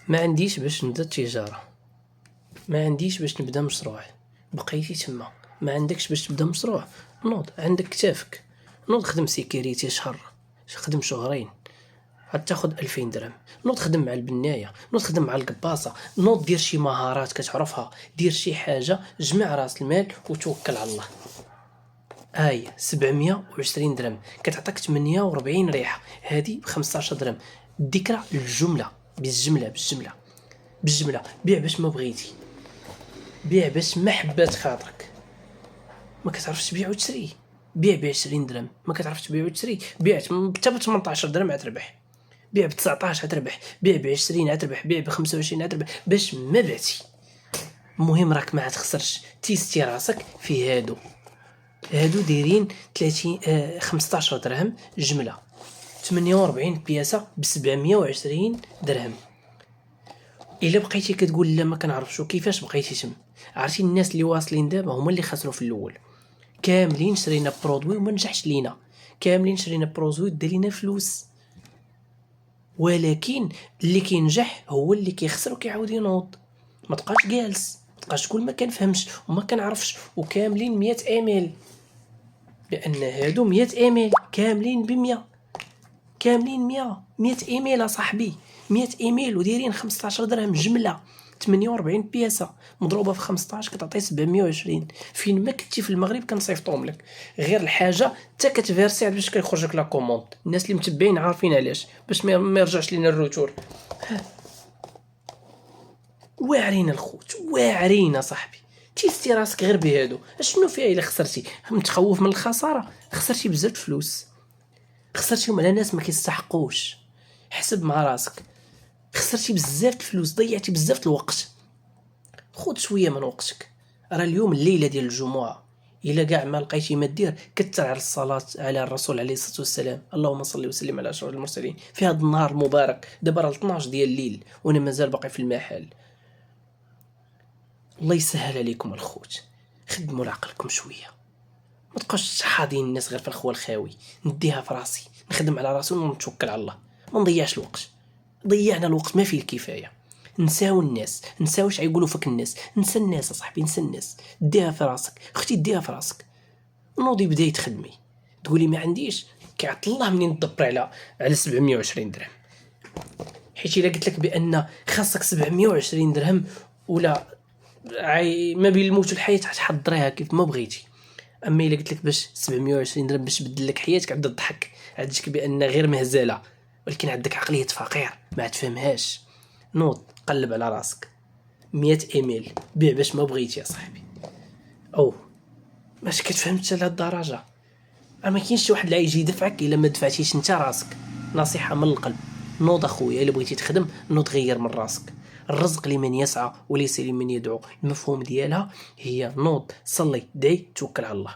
ما عنديش باش نبدا التجاره، ما عنديش باش نبدا مشروع، بقيتي تما ما عندكش باش تبدا مشروع. نوض عندك كتافك، نوض خدم سيكوريتي شهر، خدم شهرين عاد تاخد 2000 درهم. نوض خدم مع البنايه، نوض خدم مع القباصه، نوض دير شي مهارات كتعرفها، دير شي حاجه، جمع راس المال وتوكل على الله. 720 درهم كتعطيك 48 ريحه، هذه ب 15 درهم. الذكرى الجمله بالجمله بيع باش ما بغيتي، بيع باش ما حبات خاطرك. ما كتعرفش تبيع وتشري، بيع ب 20 درهم. ما كتعرفش تبيع وتشري، بيع حتى ب 18 درهم عاد تربح، بيع ب 19 عاد تربح، بيع ب 20 عاد تربح، بيع ب 25 عاد تربح باش ما بعتي. المهم راك ما تخسرش، تيستي راسك في هادو دايرين 30 15 درهم جمله، 48 بياسه ب 720 درهم. الا بقيتي كتقول لا ما كنعرفش كيفاش بقيتي تم، عرفتي الناس اللي واصلين دابا هما اللي خسروا في الاول. كاملين شرينا برودوي وما نجحش لينا، كاملين شرينا برودوي دار لينا فلوس، ولكن اللي كينجح هو اللي كيخسر وكيعاود ينوض. ما تبقاش جالس، ما تبقاش تقول ما كنفهمش وما كنعرفش وكاملين 100 ايميل، لان هادو 100 ايميل كاملين ب 100، كاملين 100 ايميل اصاحبي، 100 ايميل ودايرين 15 درهم جمله، 48 بياسه مضروبه في 15 كتعطي 720. فين ما كنتي في المغرب كنصيفطهم لك، غير الحاجه حتى كتفيرسي باش كيخرج لك لا كوموند. الناس اللي متبعين عارفين علاش، باش ما يرجعش لينا الروتور. واعرين الخوت، واعرين صاحبي، تيستي راسك غير بهادو. اشنو فيها الا خسرتي؟ متخوف من الخساره؟ خسرتي بزاف فلوس، خسرتيهم على ناس ما كيستحقوش. حسب مع راسك، خسرتي بزاف الفلوس، ضيعتي بزاف الوقت. خذ شويه من وقتك. راه اليوم الليله ديال الجمعه، الا كاع ما لقيتي ما دير كثر على الصلاه على الرسول عليه الصلاه والسلام. اللهم صل وسلم على اشرف المرسلين في هذا النهار المبارك. دابا راه 12 ديال الليل وانا مازال باقي في المحل. الله يسهل عليكم الخوت، خدموا لعقلكم شويه، ما تبقاوش حاضين الناس غير في الخوى الخاوي. نديها في راسي، نخدم على راسي ونتوكل على الله، ما نضيعش الوقت. ضيعنا الوقت ما فيه الكفايه. نساو الناس، نساو واش يقولوا فيك الناس، نسى الناس اصاحبي، نسى الناس. ديها في راسك اختي، ديها في راسك. نوضي بداي تخدمي، تقولي ما عنديش، كيعطي الله منين تدبر على 720 درهم. حيت الا قلت لك بان خاصك 720 درهم ولا ما بين الموت والحياه تحضريها كيف ما بغيتي. اما الا قلت لك باش 720 درهم باش تبدل لك حياتك، عاد تضحك، عاد تجيك بان غير مهزله، ولكن عندك عقليه فقير ما تفهمهاش. نوض قلب على راسك، 100 ايميل بيع باش ما بغيتي يا صاحبي. او ماش كتفهمش لهاد الدرجه؟ ما كاينش شي واحد اللي يجي يدفعك الا ما دفعتيش انت راسك. نصيحه من القلب، نوض اخويا، الا بغيتي تخدم نوض غير من راسك. الرزق لمن يسعى وليس لمن يدعو. المفهوم ديالها هي نوض صلي دعي توكل على الله.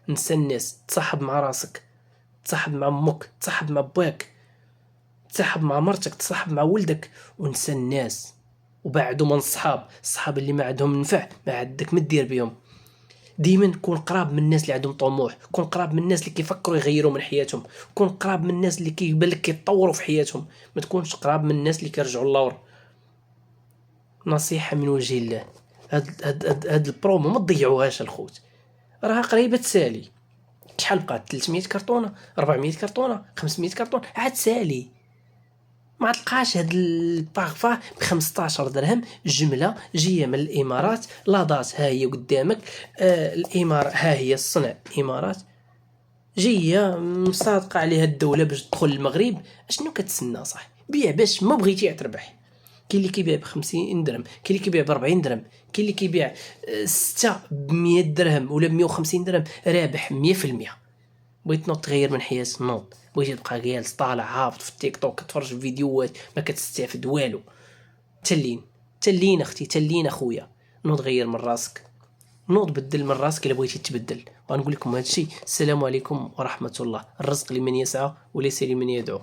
نسى الناس، تصاحب مع راسك، تصاحب مع امك، تصاحب مع باك، تصاحب مع مرتك، تصاحب مع ولدك، ونسى الناس. وبعدوا من الصحاب اللي ما عندهم نفع، ما عندك ما دير بهم. ديما كون قراب من الناس اللي عندهم طموح، كون قراب من الناس اللي كيفكروا يغيروا من حياتهم، كون قراب من الناس اللي كيبان لك كيتطوروا في حياتهم، ما تكونش قراب من الناس اللي كيرجعوا اللور. نصيحه من وجه الله، هاد البرومو ما تضيعوهاش الخوت، راها قريبه تسالي. شحال بقات؟ 300 كرتونه، 400 كرتونه، 500 كرتون، عاد سالي. ما تلقاش هاد البارفا ب 15 درهم جمله جايه من الامارات، لاضات ها هي قدامك. الامارات ها هي الصنع امارات، جايه مصادقه عليها الدوله باش تدخل المغرب. اشنو كتسنى؟ صح بيع باش ما بغيتي تربح. كاين اللي كيبيع ب 50 درهم، كاين اللي كيبيع ب 40 درهم، كاين اللي كيبيع 6 ب 100 درهم ولا ب 150 درهم، رابح 100%. بغيت نوض تغير من حياتك نوض، بغيتي تبقى جالس طالع هابط في التيك توك كتفرج في فيديوهات ما كتستافد والو. تلين اختي، تلين اخويا، نوض غير من راسك، نوض بدل من راسك الا بغيتي تبدل. وغنقول لكم هذا الشيء. السلام عليكم ورحمه الله. الرزق لمن يسعى وليس لمن يدعو.